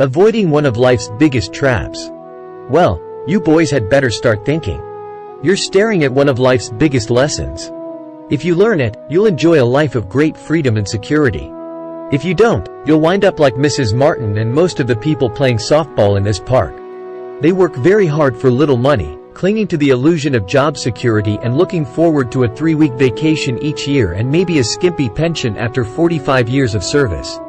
Avoiding one of life's biggest traps. Well, you boys had better start thinking. You're staring at one of life's biggest lessons. If you learn it, you'll enjoy a life of great freedom and security. If you don't, you'll wind up like Mrs. Martin and most of the people playing softball in this park. They work very hard for little money, clinging to the illusion of job security and looking forward to a 3-week vacation each year and maybe a skimpy pension after 45 years of service.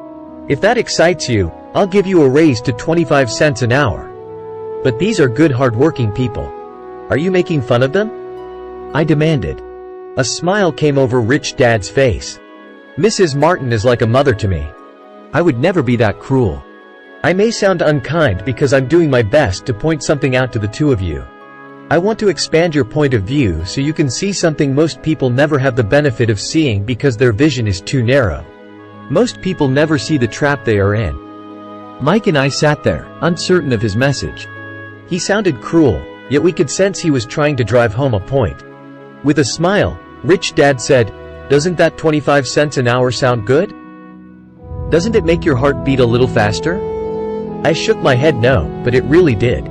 If that excites you, I'll give you a raise to 25 cents an hour. But these are good hard-working people. Are you making fun of them? I demanded. A smile came over Rich Dad's face. Mrs. Martin is like a mother to me. I would never be that cruel. I may sound unkind because I'm doing my best to point something out to the two of you. I want to expand your point of view so you can see something most people never have the benefit of seeing because their vision is too narrow. Most people never see the trap they are in. Mike and I sat there, uncertain of his message. He sounded cruel, yet we could sense he was trying to drive home a point. With a smile, Rich Dad said, "Doesn't that 25 cents an hour sound good? Doesn't it make your heart beat a little faster?" I shook my head no, but it really did.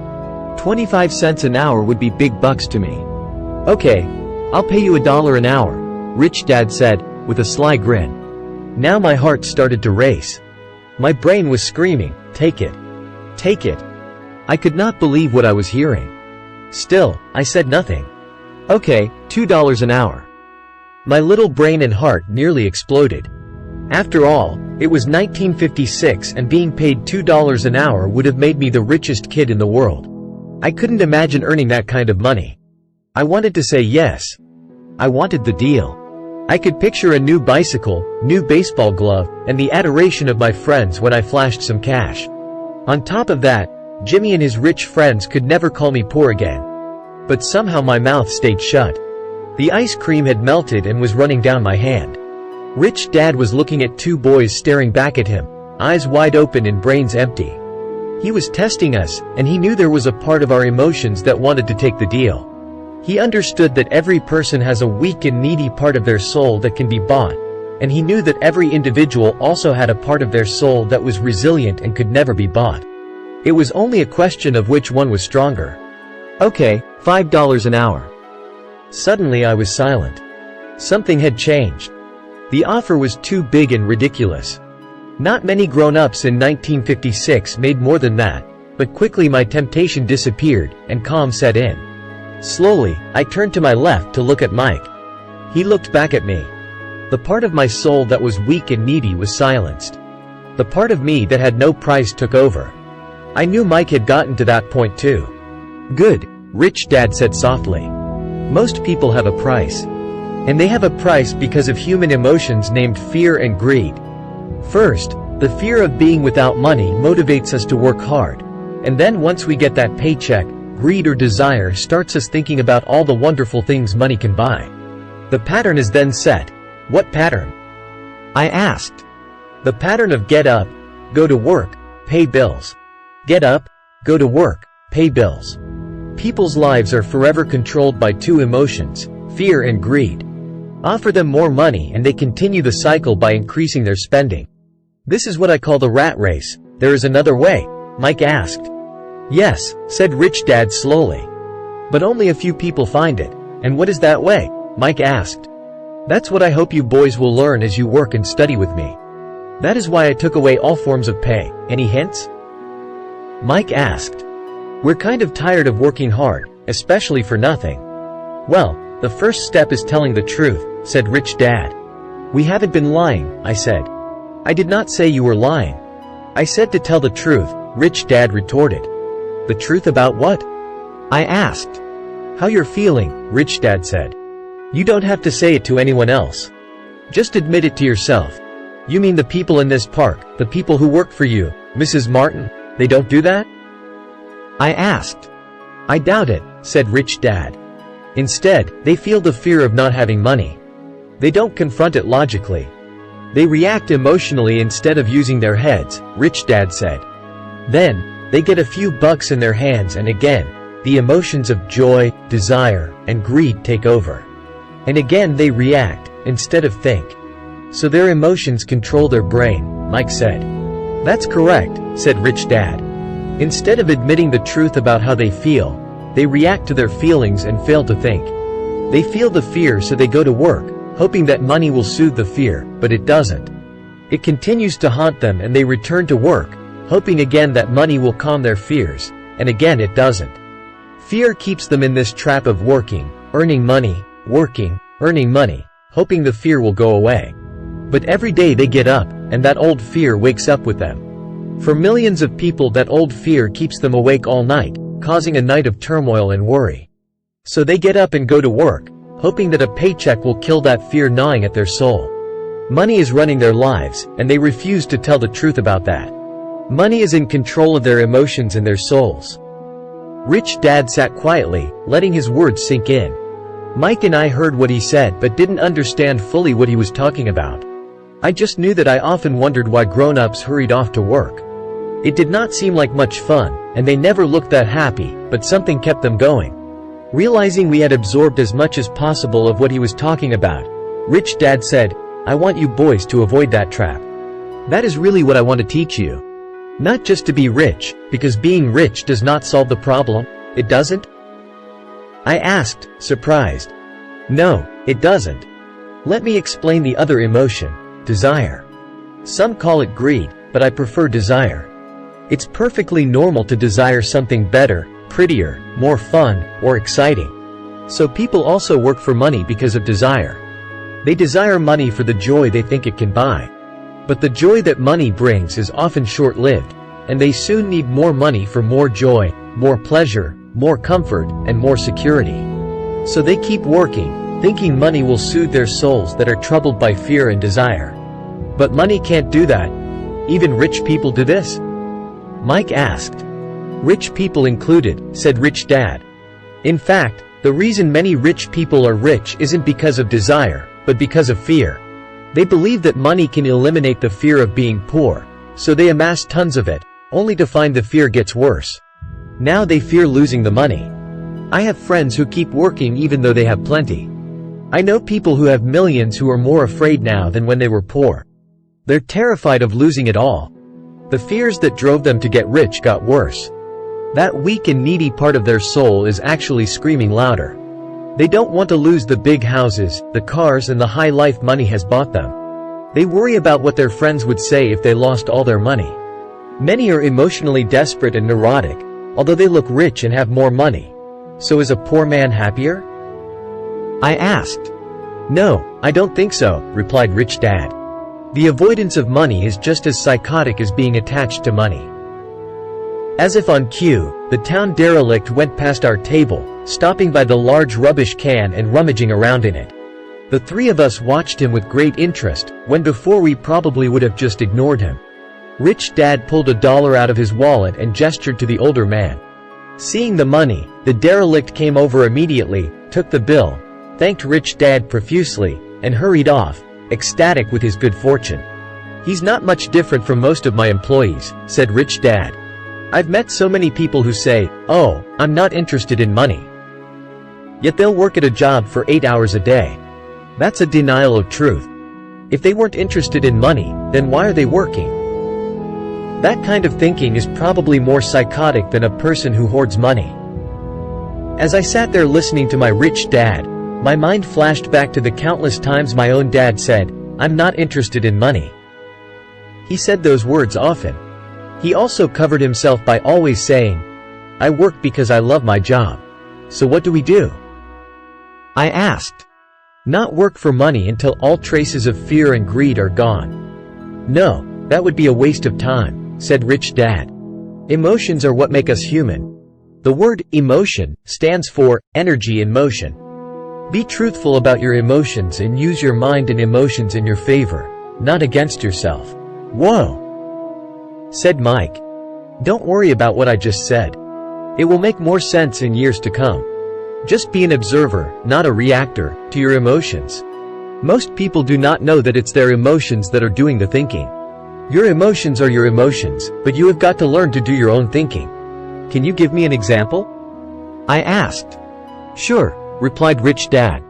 25 cents an hour would be big bucks to me. "Okay, I'll pay you $1 an hour," Rich Dad said, with a sly grin. Now my heart started to race. My brain was screaming, "Take it! Take it!" I could not believe what I was hearing. Still, I said nothing. "Okay, $2 an hour." My little brain and heart nearly exploded. After all, it was 1956 and being paid $2 an hour would have made me the richest kid in the world. I couldn't imagine earning that kind of money. I wanted to say yes. I wanted the deal. I could picture a new bicycle, new baseball glove, and the adoration of my friends when I flashed some cash. On top of that, Jimmy and his rich friends could never call me poor again. But somehow my mouth stayed shut. The ice cream had melted and was running down my hand. Rich Dad was looking at two boys staring back at him, eyes wide open and brains empty. He was testing us, and he knew there was a part of our emotions that wanted to take the deal. He understood that every person has a weak and needy part of their soul that can be bought, and he knew that every individual also had a part of their soul that was resilient and could never be bought. It was only a question of which one was stronger. "Okay, $5 an hour." Suddenly I was silent. Something had changed. The offer was too big and ridiculous. Not many grown-ups in 1956 made more than that, but quickly my temptation disappeared, and calm set in. Slowly, I turned to my left to look at Mike. He looked back at me. The part of my soul that was weak and needy was silenced. The part of me that had no price took over. I knew Mike had gotten to that point too. "Good," Rich Dad said softly. "Most people have a price. And they have a price because of human emotions named fear and greed. First, the fear of being without money motivates us to work hard. And then once we get that paycheck, greed or desire starts us thinking about all the wonderful things money can buy. The pattern is then set." "What pattern?" I asked. "The pattern of get up, go to work, pay bills. Get up, go to work, pay bills." People's lives are forever controlled by two emotions, fear and greed. Offer them more money and they continue the cycle by increasing their spending. "This is what I call the rat race. There is another way?" Mike asked. "Yes," said Rich Dad slowly. "But only a few people find it. And what is that way?" Mike asked. "That's what I hope you boys will learn as you work and study with me. That is why I took away all forms of pay. Any hints?" Mike asked. "We're kind of tired of working hard, especially for nothing." "Well, the first step is telling the truth," said Rich Dad. "We haven't been lying," I said. "I did not say you were lying. I said to tell the truth," Rich Dad retorted. "The truth about what?" I asked. "How you're feeling," Rich Dad said. "You don't have to say it to anyone else. Just admit it to yourself." "You mean the people in this park, the people who work for you, Mrs. Martin, they don't do that?" I asked. "I doubt it," said Rich Dad. "Instead, they feel the fear of not having money. They don't confront it logically. They react emotionally instead of using their heads," Rich Dad said. "Then, they get a few bucks in their hands and again, the emotions of joy, desire, and greed take over. And again they react, instead of think. So their emotions control their brain," Mike said. That's correct, said Rich Dad. Instead of admitting the truth about how they feel, they react to their feelings and fail to think. They feel the fear, so they go to work, hoping that money will soothe the fear, but it doesn't. It continues to haunt them, and they return to work, hoping again that money will calm their fears, and again it doesn't. Fear keeps them in this trap of working, earning money, working, earning money, hoping the fear will go away. But every day they get up, and that old fear wakes up with them. For millions of people, that old fear keeps them awake all night, causing a night of turmoil and worry. So they get up and go to work, hoping that a paycheck will kill that fear gnawing at their soul. Money is running their lives, and they refuse to tell the truth about that. Money is in control of their emotions and their souls. Rich Dad sat quietly, letting his words sink in. Mike and I heard what he said but didn't understand fully what he was talking about. I just knew that I often wondered why grown-ups hurried off to work. It did not seem like much fun, and they never looked that happy, but something kept them going. Realizing we had absorbed as much as possible of what he was talking about, Rich Dad said, "I want you boys to avoid that trap. That is really what I want to teach you. Not just to be rich, because being rich does not solve the problem, it doesn't?" I asked, surprised. "No, it doesn't. Let me explain the other emotion, desire. Some call it greed, but I prefer desire. It's perfectly normal to desire something better, prettier, more fun, or exciting. So people also work for money because of desire. They desire money for the joy they think it can buy. But the joy that money brings is often short-lived, and they soon need more money for more joy, more pleasure, more comfort, and more security. So they keep working, thinking money will soothe their souls that are troubled by fear and desire. But money can't do that. Even rich people do this?" Mike asked. "Rich people included," said Rich Dad. "In fact, the reason many rich people are rich isn't because of desire, but because of fear. They believe that money can eliminate the fear of being poor, so they amass tons of it, only to find the fear gets worse. Now they fear losing the money. I have friends who keep working even though they have plenty. I know people who have millions who are more afraid now than when they were poor. They're terrified of losing it all. The fears that drove them to get rich got worse. That weak and needy part of their soul is actually screaming louder. They don't want to lose the big houses, the cars, and the high life money has bought them. They worry about what their friends would say if they lost all their money. Many are emotionally desperate and neurotic, although they look rich and have more money. So is a poor man happier?" I asked. "No, I don't think so," replied Rich Dad. "The avoidance of money is just as psychotic as being attached to money." As if on cue, the town derelict went past our table, stopping by the large rubbish can and rummaging around in it. The three of us watched him with great interest, when before we probably would have just ignored him. Rich Dad pulled $1 out of his wallet and gestured to the older man. Seeing the money, the derelict came over immediately, took the bill, thanked Rich Dad profusely, and hurried off, ecstatic with his good fortune. "He's not much different from most of my employees," said Rich Dad. "I've met so many people who say, 'Oh, I'm not interested in money.' Yet they'll work at a job for 8 hours a day. That's a denial of truth. If they weren't interested in money, then why are they working?" That kind of thinking is probably more psychotic than a person who hoards money. As I sat there listening to my Rich Dad, my mind flashed back to the countless times my own dad said, "I'm not interested in money." He said those words often. He also covered himself by always saying, "I work because I love my job. So what do we do?" I asked. "Not work for money until all traces of fear and greed are gone." "No, that would be a waste of time," said Rich Dad. "Emotions are what make us human. The word emotion stands for energy in motion. Be truthful about your emotions and use your mind and emotions in your favor, not against yourself." "Whoa," said Mike. "Don't worry about what I just said. It will make more sense in years to come. Just be an observer, not a reactor, to your emotions. Most people do not know that it's their emotions that are doing the thinking. Your emotions are your emotions, but you have got to learn to do your own thinking. Can you give me an example?" I asked. "Sure," replied Rich Dad.